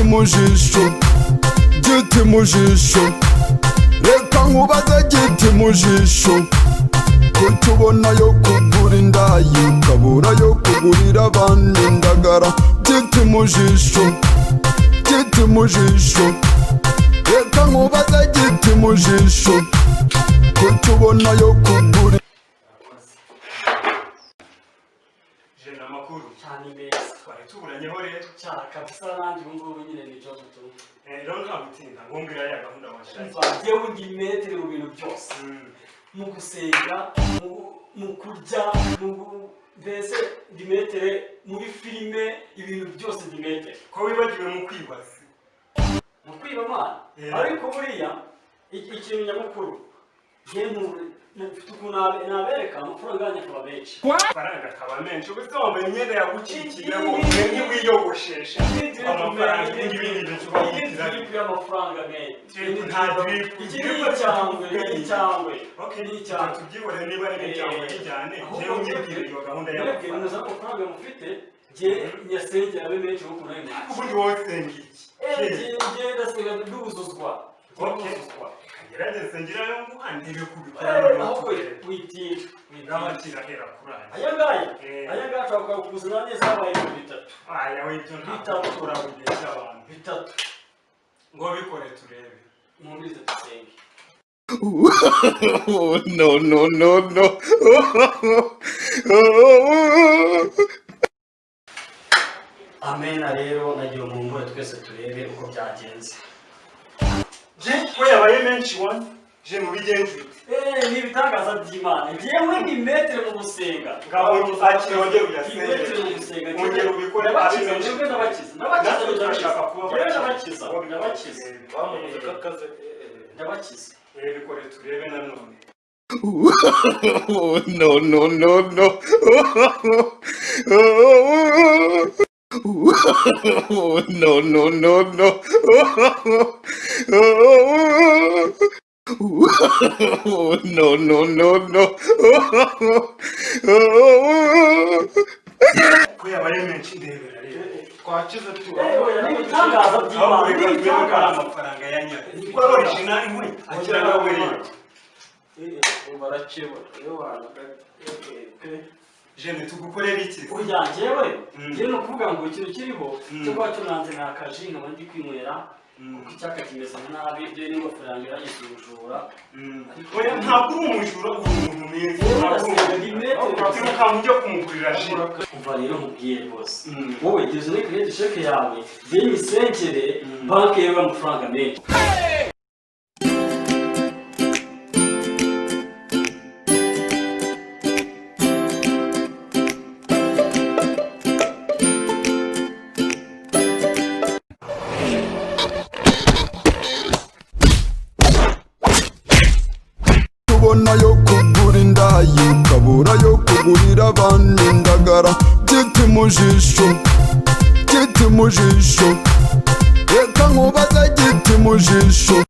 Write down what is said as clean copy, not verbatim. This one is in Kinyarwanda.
giti mu jisho, giti mu jisho, reka nkubaze giti mu jisho, kuki ubona yo kugura indaya ukabura yo kugurira abandi indagara, giti mu jisho, giti mu jisho, reka nkubaze giti mu jisho, kuki ubona yo kugura. Jena makuru cyane beza twari tuburanyeho rero cyane kabisa nanjye ubu ngubu nyine ni cyo mutu rero nta gutinda ngombwa ya gahunda washaka mvangiye undi metero mu bintu byose mu gusenga mu kurya mbese dimetere muri filime ibintu byose dimetere ko wibagiwe mu kwibaza mu kwiba amana ariko buriya ikintu nyamukuru mfite ukuntu nabereka amafaranga yanjye akaba menshi amafaranga akaba menshi uba wambaye imyenda yagucikiye ngo umwenge wiyogoshesha amafaranga n'ibindi bintu tubagira y'amafaranga menshi nta dripu iki ni icyangwe tubyibone niba ari icyangwe kijyane njyewe unyibwire iyo gahunda y'amafaranga muzi amafaranga mufite njye nyasengera abe menshi kuko nawe mwaki ubundi wowe senga iki njye ndasenga nduzuzwa gerageza ngira yo nguhandire kubikora ahubwo witira n'abakira hera kuranye aya ngaya ashobora kuzana neza habaye bitatu aya wibyo bitatu turabugesha abantu bitatu ngo bikore turebe mumbize dusenge no no no no amena rero nagira umumbure twese turebe uko byagenze je ko yabaye menshi one je mu bigenzi ni ibitangaza by'Imana njyewe ni metero mu gusenga ngaho akirongera uyasenga metero mu gusenga ongera ubikore abakiza ndabakiza bikore turebe nanone no no no no no no no no no no no no ko yabaye menshi ndebera rero twakize tu ibitangaza by'Imana ibitangaza amafaranga ya nyari ko original nkuri akira nawe rero barakebura yo wanaga jene tugukorera iki urya njyewe njye no kuvuga ngo ikintu kiriho cyo kwa tunanze nakaje nkaba ndi kwinywera kuko icyaka kimeze nabi byo n'ingofero yanjye yagize ubujura oya ntabwo uri umujura uri umuntu mwiza ntabwo ujya kumugurira ji kuva rero mubwiye rwose wowe gize ni credit check yawe je misengere banki yewe amafaranga menshi ubona yo kugura indaya ukabura yo kugurira abandi indagara, giti mu jisho, giti mu jisho, reka nkubaze giti mu jisho.